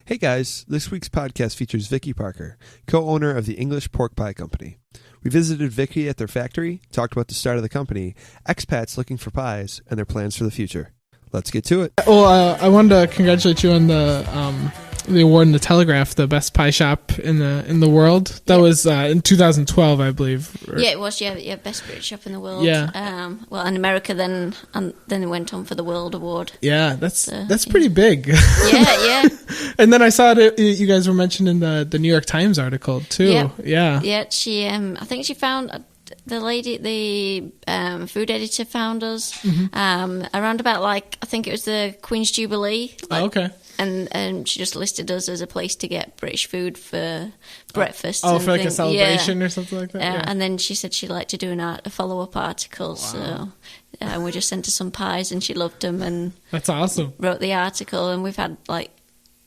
Hey guys, this week's podcast features Vickey Parker, co-owner of the English Pork Pie Company. We visited Vickey at their factory, talked about the start of the company, expats looking for pies, and their plans for the future. Let's get to it. Well, I wanted to congratulate you on the award in the Telegraph, the best pie shop in the world. That was in 2012, I believe. Yeah, it was. Yeah, best British shop in the world. Yeah. Well, in America, then it went on for the World Award. Yeah, that's pretty big. Yeah. And then I saw that you guys were mentioned in the New York Times article too. Yeah. She, I think she found. The lady, the food editor, found us around about I think it was the Queen's Jubilee. Okay. And she just listed us as a place to get British food for breakfast. Oh, for a celebration or something like that? Yeah. And then she said she'd like to do a follow-up article. Wow. So we just sent her some pies and she loved them. And that's awesome. Wrote the article and we've had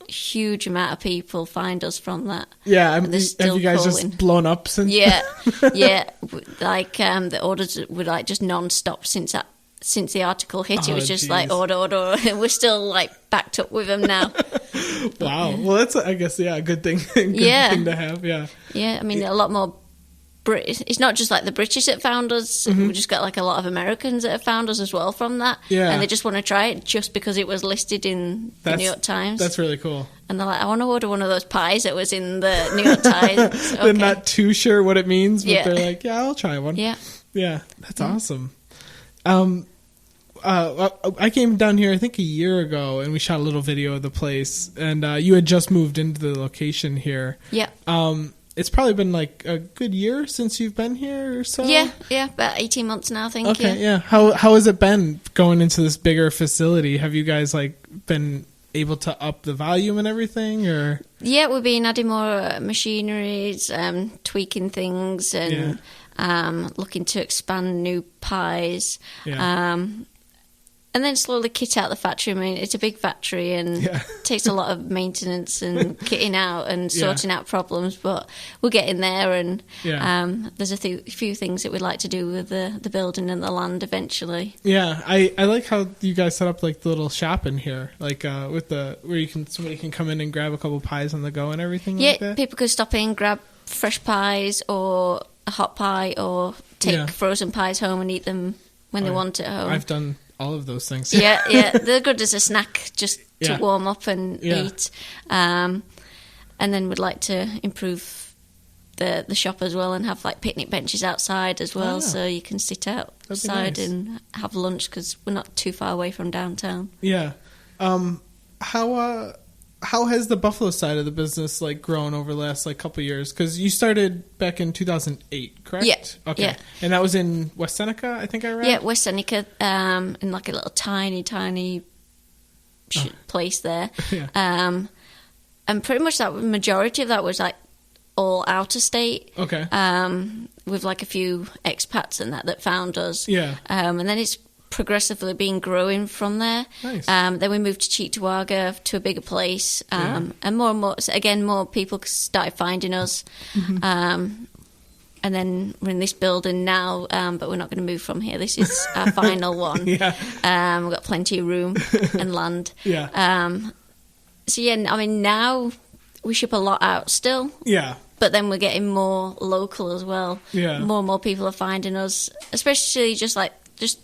huge amount of people find us from that. Yeah, have you guys just blown up since? Yeah. The orders were just non-stop since the article hit. It was just order. We're still backed up with them now. Wow. Well, that's a good thing. Thing to have. Yeah. Yeah. I mean, a lot more. It's not just the British that found us. Mm-hmm. We just got a lot of Americans that have found us as well from that. Yeah. And they just want to try it just because it was listed in the New York Times. That's really cool. And they're like, I want to order one of those pies that was in the New York Times. Okay. They're not too sure what it means, but they're like, yeah, I'll try one. Yeah. Yeah. That's awesome. I came down here, I think a year ago, and we shot a little video of the place. And you had just moved into the location here. Yeah. It's probably been a good year since you've been here or so? Yeah, about 18 months now, I think. Okay, yeah. How has it been going into this bigger facility? Have you guys been able to up the volume and everything, or? Yeah, we've been adding more machineries, tweaking things, and looking to expand new pies. Yeah. And then slowly kit out the factory. I mean, it's a big factory and it takes a lot of maintenance and kitting out and sorting out problems. But we're getting there, and there's a few things that we'd like to do with the building and the land eventually. Yeah, I like how you guys set up the little shop in here, with where somebody can come in and grab a couple pies on the go and everything. Yeah, like that. People could stop in, grab fresh pies or a hot pie, or take frozen pies home and eat them when they want at home. I've done all of those things. Yeah, they're good as a snack just to warm up and eat. And then we'd like to improve the shop as well and have picnic benches outside as well, so you can sit outside and have lunch because we're not too far away from downtown. Yeah. How has the Buffalo side of the business grown over the last couple of years? Because you started back in 2008, correct? Yeah. Okay. Yeah. And that was in West Seneca, I think I read? Yeah, West Seneca, in a little tiny place there. Yeah. And pretty much the majority of that was all out of state. Okay. With a few expats and that found us. Yeah. And then it's progressively been growing from there. Nice. Then we moved to Cheektowaga, to a bigger place, and more people started finding us. Mm-hmm. And then we're in this building now, but we're not going to move from here. This is our final one. Yeah. We've got plenty of room and land. Yeah. Now we ship a lot out still. Yeah. But then we're getting more local as well. Yeah. More and more people are finding us, especially just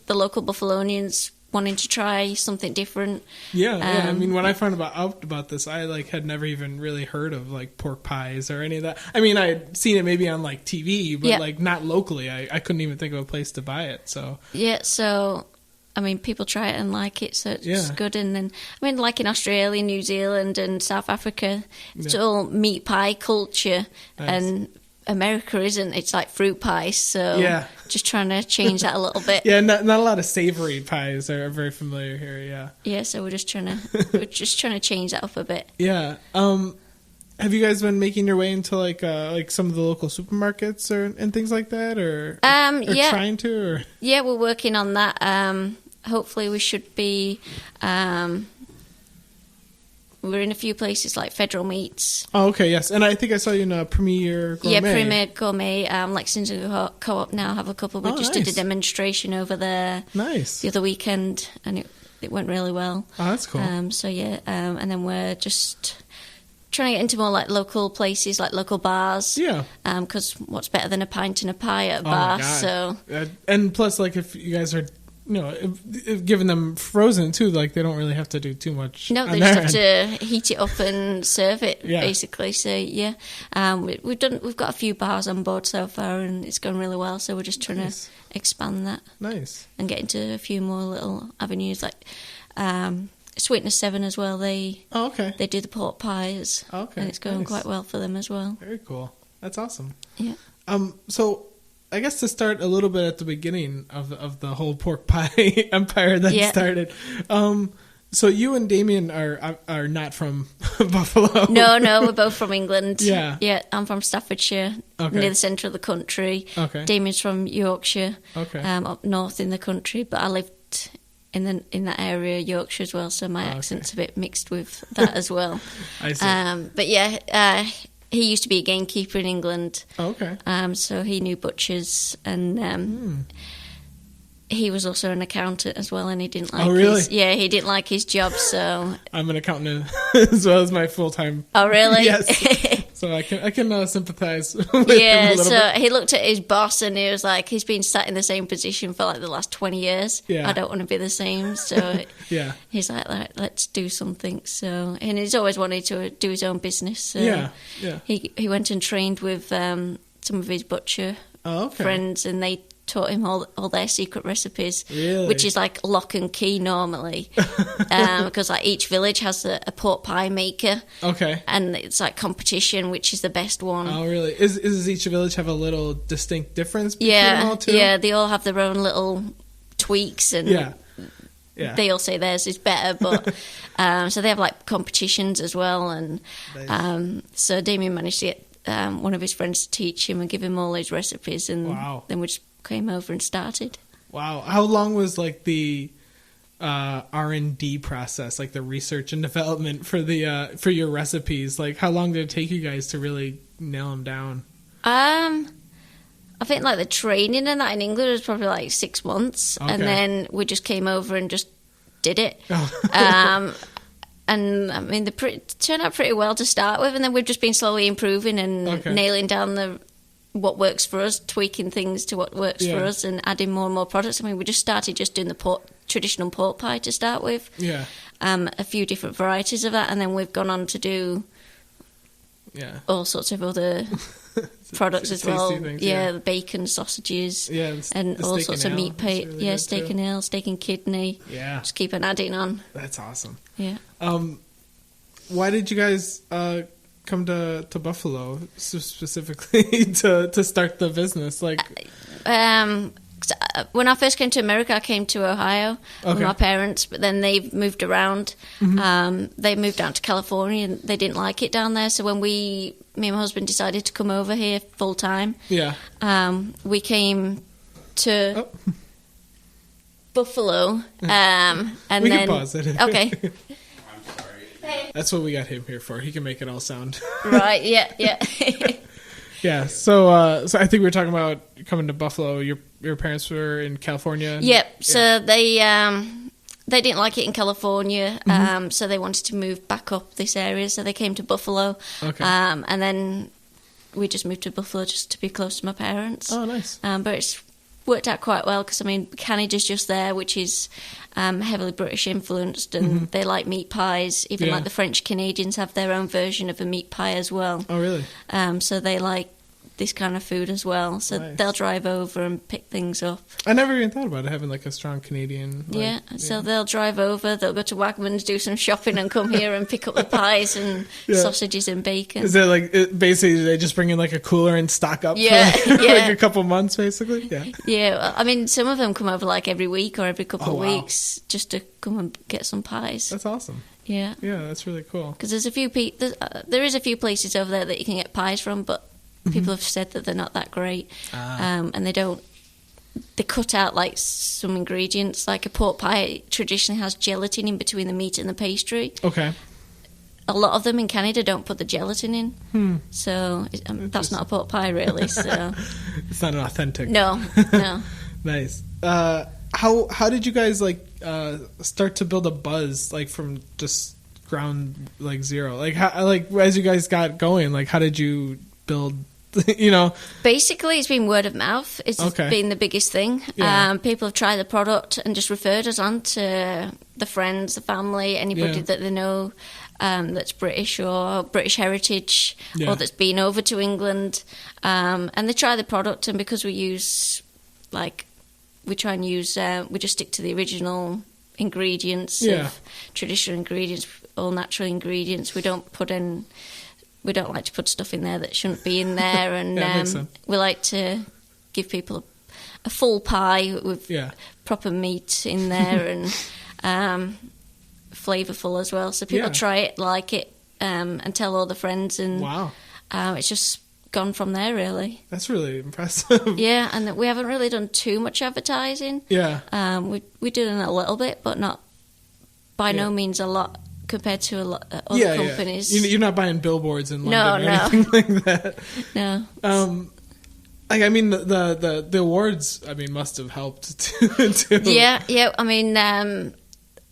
the local Buffalonians wanting to try something different. Yeah. I mean, when I found out about this, I had never even really heard of pork pies or any of that. I mean, I had seen it maybe on TV, but not locally. I couldn't even think of a place to buy it. So so I mean, people try it and like it, so it's good. And then in Australia, New Zealand, and South Africa, it's all meat pie culture. Nice. And America isn't. It's fruit pies, so just trying to change that a little bit. Yeah, not a lot of savory pies are very familiar here. Yeah, so we're just trying to change that up a bit. Yeah. Have you guys been making your way into some of the local supermarkets and things like that, or trying to? Or? Yeah, we're working on that. Hopefully, we should be. We're in a few places like Federal Meats. Oh, okay, yes. And I think I saw you in Premier Gourmet. Yeah, Premier Gourmet. Lexington Co-op now have a couple. We just did a demonstration over there. Nice. The other weekend, and it went really well. Oh, that's cool. And then we're just trying to get into more like local places, like local bars. Yeah. Because what's better than a pint and a pie at a bar? So. And plus, like, if you guys are, if giving them frozen too, like they don't really have to do too much. No, they just have to heat it up and serve it, basically. So yeah, we've got a few bars on board so far, and it's going really well. So we're just trying to expand that. Nice. And get into a few more little avenues, like Sweetness 7 as well. They do the pork pies. Okay, and it's going quite well for them as well. Very cool. That's awesome. Yeah. So I guess to start a little bit at the beginning of the whole pork pie empire that started. So you and Damien are not from Buffalo. No, we're both from England. Yeah. I'm from Staffordshire, near the centre of the country. Okay. Damien's from Yorkshire, up north in the country, but I lived in that area, Yorkshire as well, so my accent's a bit mixed with that as well. I see. But yeah, he used to be a gamekeeper in England. Okay. So he knew butchers, and he was also an accountant as well, and he didn't like he didn't like his job, so I'm an accountant as well as my full-time. Oh really? Yes. So I can sympathize with him a little bit. He looked at his boss and he was like, he's been sat in the same position for like the last 20 years. I don't want to be the same. So he's like, let's do something. So, and he's always wanted to do his own business. So he went and trained with some of his butcher friends, and they taught him all their secret recipes, which is like lock and key normally, because like each village has a pork pie maker, and it's like competition, which is the best one. Oh really? Is each village have a little distinct difference between them all too? Yeah, they all have their own little tweaks, and they all say theirs is better, but so they have like competitions as well, and so Damien managed to get one of his friends to teach him and give him all his recipes, and then we just came over and started. Wow. How long was like the R&D process, like the research and development for the for your recipes? Like how long did it take you guys to really nail them down? I think like the training and that in England was probably like 6 months, and then we just came over and just did it. And I mean, they turned out pretty well to start with, and then we've just been slowly improving and nailing down what works for us, tweaking things to what works for us, and adding more and more products. I mean, we just started just doing the traditional pork pie to start with. A few different varieties of that, and then we've gone on to do all sorts of other products as well. Things, the bacon, sausages, and all sorts of meat pie. Really steak and ale, steak and kidney. Just keep on adding on. That's awesome. Yeah. Why did you guys come to Buffalo specifically to start the business? Like, when I first came to America, I came to Ohio with my parents, but then they moved around. They moved down to California, and they didn't like it down there. So when me and my husband decided to come over here full time, we came to Buffalo, and we then can pause it. Okay. That's what we got him here for. He can make it all sound right. Yeah. Yeah. So I think we were talking about coming to Buffalo. Your parents were in California. Yep. So they didn't like it in California. So they wanted to move back up this area. So they came to Buffalo. And then we just moved to Buffalo just to be close to my parents. Oh, nice. But it's worked out quite well because, I mean, Canada's just there, which is heavily British influenced, and they like meat pies. Even like the French Canadians have their own version of a meat pie as well. Oh, really? So they like this kind of food as well. So they'll drive over and pick things up. I never even thought about it, having like a strong Canadian. So they'll drive over, they'll go to Wagmans, do some shopping, and come here and pick up the pies and sausages and bacon. Is it like basically they just bring in like a cooler and stock up for like a couple months, basically? Well, I mean, some of them come over like every week or every couple of weeks just to come and get some pies. That's awesome. Yeah, that's really cool. Because there's a few there is a few places over there that you can get pies from, but people have said that they're not that great, and they cut out like some ingredients. Like a pork pie traditionally has gelatin in between the meat and the pastry. A lot of them in Canada don't put the gelatin in, so that's not a pork pie really. So it's not an authentic. No. Nice. How did you guys like start to build a buzz, like from just ground like zero? Like how, like as you guys got going, like how did you build? Basically, it's been word of mouth. It's been the biggest thing. Yeah. People have tried the product and just referred us on to the friends, the family, anybody that they know that's British or British heritage or that's been over to England, and they try the product. And because we use we try and use we just stick to the original ingredients of traditional ingredients, all natural ingredients. We don't like to put stuff in there that shouldn't be in there, and we like to give people a full pie with proper meat in there and flavourful as well. So people try it, like it, and tell all the friends, and it's just gone from there, really. That's really impressive. Yeah, and we haven't really done too much advertising. Yeah. We did a little bit, but not by no means a lot. Compared to a lot of other companies. Yeah. You're not buying billboards in London or anything like that. No. I mean, the awards, I mean, must have helped too. Yeah. I mean,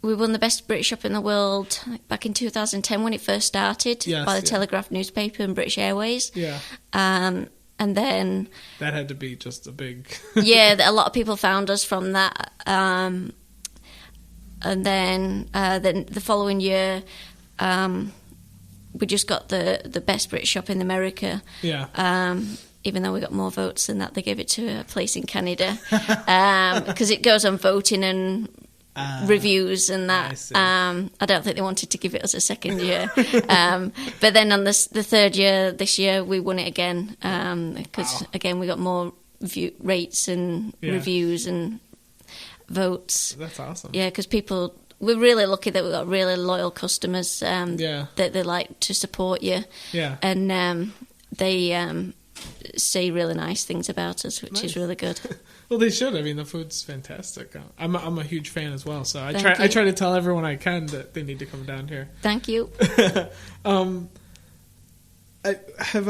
we won the best British shop in the world back in 2010 when it first started by the Telegraph newspaper and British Airways. Yeah. And then... That had to be just a big... a lot of people found us from that. And then the following year, we just got the best British shop in America. Yeah. Even though we got more votes than that, they gave it to a place in Canada because it goes on voting and reviews and that. I don't think they wanted to give it us a second year. But then on the third year, this year, we won it again because again we got more rates and reviews and votes. That's awesome. Yeah, because we're really lucky that we've got really loyal customers that they like to support you. Yeah. And they say really nice things about us, which is really good. Well, they should. I mean, the food's fantastic. I'm a huge fan as well, so I try to tell everyone I can that they need to come down here. Thank you. I have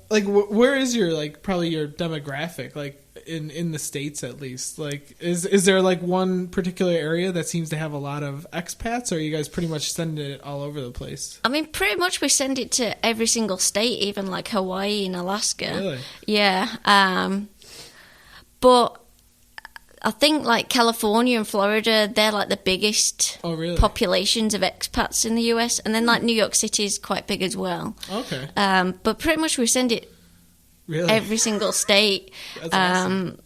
where is your probably your demographic in the States at least? Is there one particular area that seems to have a lot of expats, or are you guys pretty much sending it all over the place? I mean, pretty much we send it to every single state, even Hawaii and Alaska. Really? Yeah. But I think California and Florida, they're the biggest populations of expats in the US, and then New York City is quite big as well. Okay. But pretty much we send it every single state. That's awesome.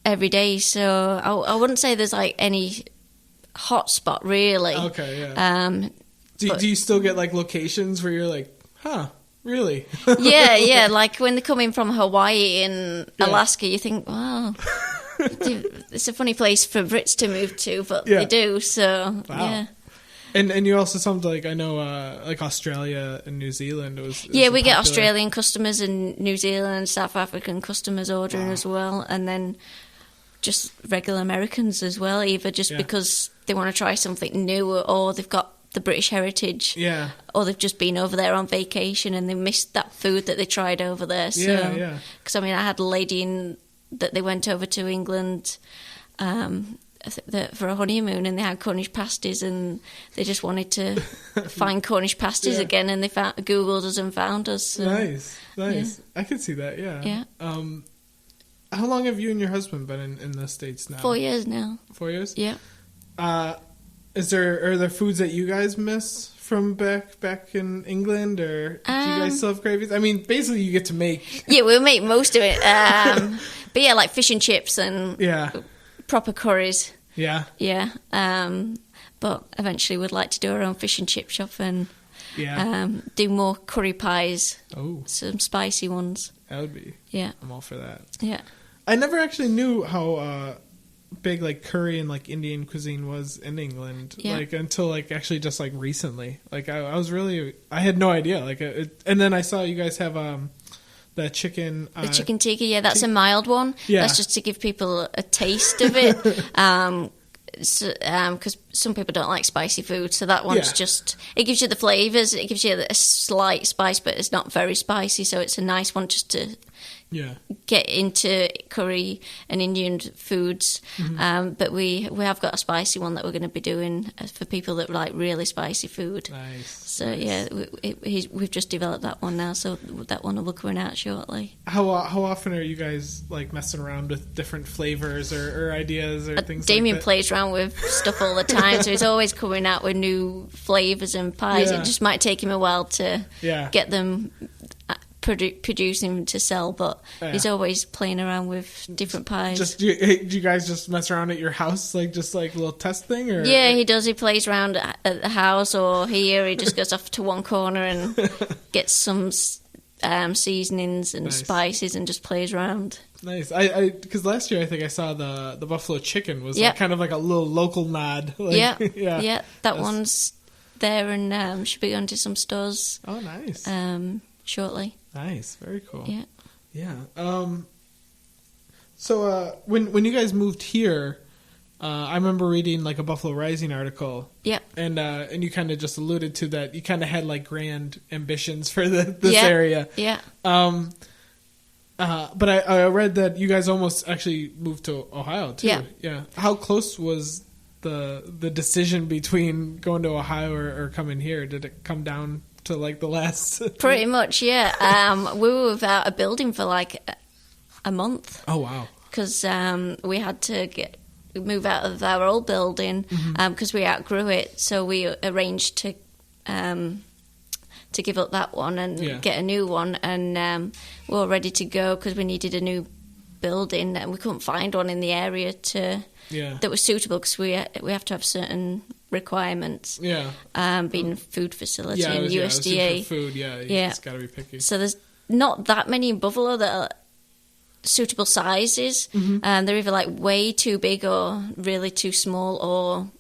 Every day. So I wouldn't say there's any hot spot really. Okay. Yeah. Do you still get locations where you're huh? Really? yeah. When they're coming from Hawaii and Alaska, you think, wow. It's a funny place for Brits to move to, but they do. So wow. And you also sound I know Australia and New Zealand was we get Australian customers and New Zealand, South African customers ordering as well, and then just regular Americans as well, either just because they want to try something new or they've got the British heritage, or they've just been over there on vacation and they missed that food that they tried over there. So, because I mean, I had a lady that they went over to England for a honeymoon, and they had Cornish pasties, and they just wanted to find Cornish pasties again, and they Googled us and found us. So, nice. Yeah. I could see that. Yeah. How long have you and your husband been in the States now? 4 years now. 4 years? Yeah. Are there foods that you guys miss from back in England, or do you guys still have gravies? I mean, basically you get to make... Yeah, we'll make most of it. But yeah, fish and chips and proper curries. Yeah. Yeah. But eventually we'd like to do our own fish and chip shop and do more curry pies. Oh. Some spicy ones. That would be... Yeah. I'm all for that. Yeah. I never actually knew how... big curry and Indian cuisine was in England until actually just recently. I was really I had no idea and then I saw you guys have the chicken chicken tikka. That's a mild one. That's just to give people a taste of it because some people don't like spicy food, so that one's just it gives you the flavors, it gives you a slight spice, but it's not very spicy, so it's a nice one just to get into curry and Indian foods. But we have got a spicy one that we're going to be doing for people that like really spicy food. Nice. So we've just developed that one now, so that one will be coming out shortly. How often are you guys like messing around with different flavors or ideas or things Damien like that? plays around with stuff all the time, so he's always coming out with new flavors and pies. It just might take him a while to get them producing to sell, but he's always playing around with different pies. Do you guys just mess around at your house, like just like a little test thing? Or he does. He plays around at the house or here. He just goes off to one corner and gets some seasonings and spices and just plays around. Nice. I because last year I think I saw the buffalo chicken was like kind of like a little local nod. Like, that one's there and should be going to some stores. Oh, nice. Shortly. Nice. Very cool. Yeah. So when you guys moved here, I remember reading like a Buffalo Rising article. Yep. And you kind of just alluded to that. You kind of had like grand ambitions for this area. Yeah. But I read that you guys almost actually moved to Ohio too. Yeah. How close was the decision between going to Ohio or coming here? Did it come down to like the last? Pretty much, yeah. We were without a building for like a month. Oh wow! Because we had to move out of our old building because we outgrew it. So we arranged to give up that one and get a new one, and we were ready to go because we needed a new building, and we couldn't find one in the area that was suitable because we have to have certain requirements. Being a food facility and USDA. Food, it's got to be picky. So there's not that many in Buffalo that are suitable sizes. They're either like way too big or really too small or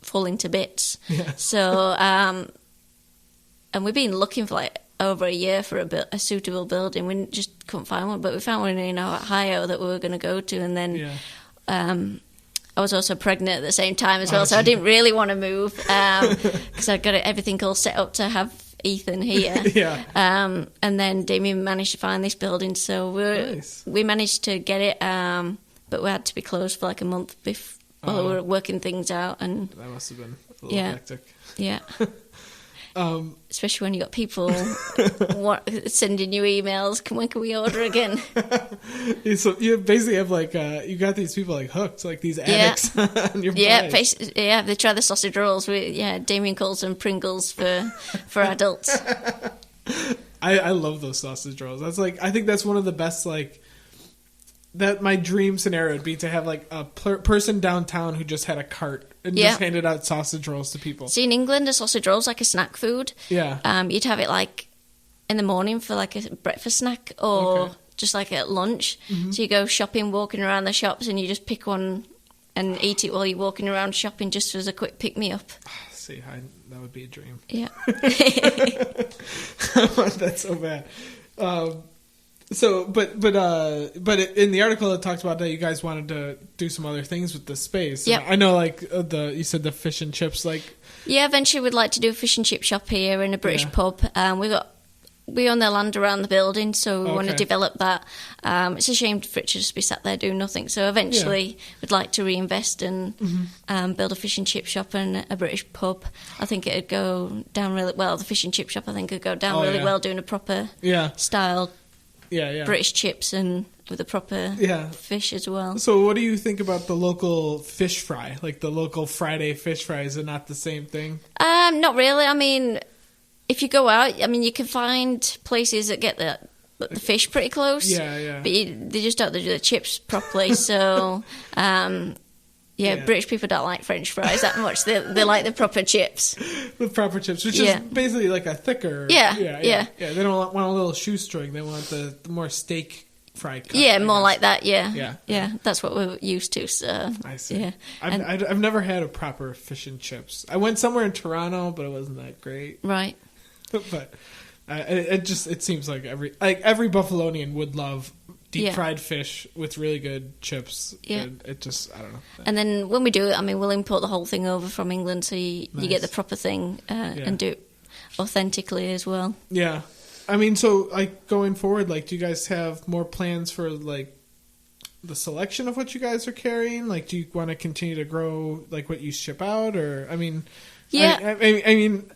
falling to bits. So and we've been looking for like over a year for a suitable building. We just couldn't find one, but we found one in Ohio that we were going to go to, and then I was also pregnant at the same time as well, so I didn't really want to move because I'd got everything all set up to have Ethan here. And then Damien managed to find this building, so we managed to get it, but we had to be closed for like a month while we were working things out. And that must have been a little hectic. Yeah. Especially when you got people sending you emails. When can we order again? So you basically have like you got these people like hooked, like these addicts on your pies. They try the sausage rolls. Damien calls them Pringles for adults. I love those sausage rolls. That's like I think that's one of the best like. That my dream scenario would be to have like a person downtown who just had a cart and just handed out sausage rolls to people. See, in England, a sausage roll is like a snack food. Yeah. You'd have it like in the morning for like a breakfast snack or just like at lunch. So you go shopping, walking around the shops, and you just pick one and eat it while you're walking around shopping, just as a quick pick me up. See, that would be a dream. Yeah. That's so bad. So, but in the article it talks about that you guys wanted to do some other things with the space. Yeah, I know, like you said the fish and chips, like. Yeah, eventually we'd like to do a fish and chip shop here in a British pub. We own the land around the building, so we want to develop that. It's a shame for it to just be sat there doing nothing. So eventually we'd like to reinvest and build a fish and chip shop and a British pub. I think it'd go down really well. The fish and chip shop, I think, would go down really well doing a proper style. British chips and with a proper fish as well. So what do you think about the local fish fry? Like the local Friday fish fry, is it not the same thing? Not really. I mean, if you go out, you can find places that get the fish pretty close. Yeah. But they just don't do the chips properly. So, British people don't like French fries that much. They like the proper chips. The proper chips, which is basically like a thicker. Yeah. They don't want a little shoestring. They want the more steak fry cut. Yeah, more like that. Yeah. That's what we're used to. So I see. Yeah. I've never had a proper fish and chips. I went somewhere in Toronto, but it wasn't that great. Right. But it seems like every Buffalonian would love deep fried fish with really good chips. Yeah. It just, I don't know. And then when we do it, we'll import the whole thing over from England, so you get the proper thing and do it authentically as well. Yeah. I mean, so like going forward, like, do you guys have more plans for like the selection of what you guys are carrying? Like, do you want to continue to grow like what you ship out, or I mean, yeah, I mean.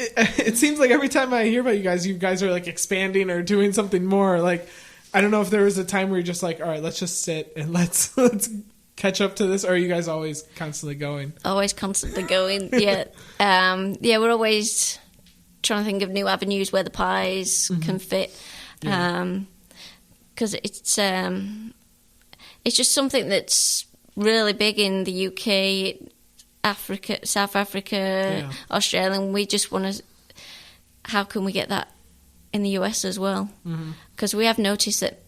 It seems like every time I hear about you guys are like expanding or doing something more. Like, I don't know if there was a time where you're just like, all right, let's just sit and let's catch up to this, or are you guys always constantly going? Always constantly going. Yeah, we're always trying to think of new avenues where the pies can fit, because it's just something that's really big in the UK. Africa, South Africa, Australia, and we just want to. How can we get that in the US as well? Because we have noticed that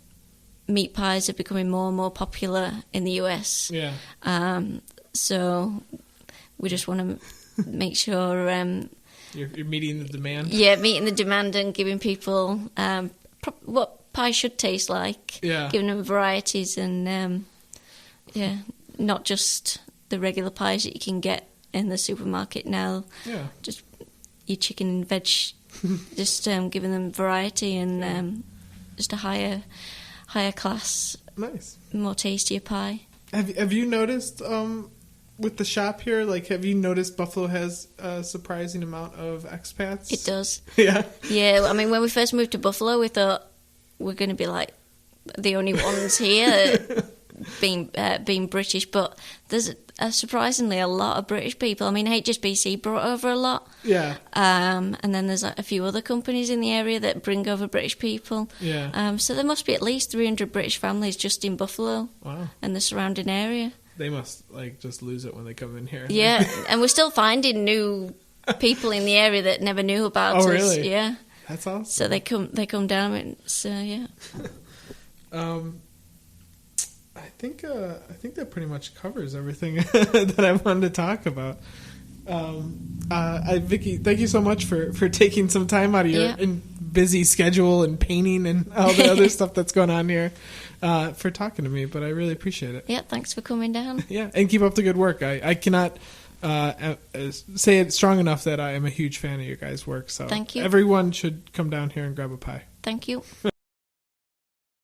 meat pies are becoming more and more popular in the US. Yeah. So we just want to make sure you're meeting the demand. Yeah, meeting the demand and giving people what pie should taste like. Yeah. Giving them varieties and not just the regular pies that you can get in the supermarket now. Yeah. Just your chicken and veg, just giving them variety and just a higher class, nice, more tastier pie. Have you noticed with the shop here? Like, have you noticed Buffalo has a surprising amount of expats? It does. Yeah. Yeah. I mean, when we first moved to Buffalo, we thought we're going to be like the only ones here. Being British, but there's surprisingly a lot of British people. I mean, HSBC brought over a lot. Yeah. And then there's a few other companies in the area that bring over British people. Yeah. So there must be at least 300 British families just in Buffalo. Wow. And the surrounding area. They must just lose it when they come in here. Yeah, and we're still finding new people in the area that never knew about us. Oh, really? Yeah. That's awesome. So they come down and yeah. I think that pretty much covers everything that I wanted to talk about. Vicky, thank you so much for taking some time out of your busy schedule and painting and all the other stuff that's going on here for talking to me. But I really appreciate it. Yeah, thanks for coming down. Yeah, and keep up the good work. I cannot say it strong enough that I am a huge fan of your guys' work. So thank you. Everyone should come down here and grab a pie. Thank you.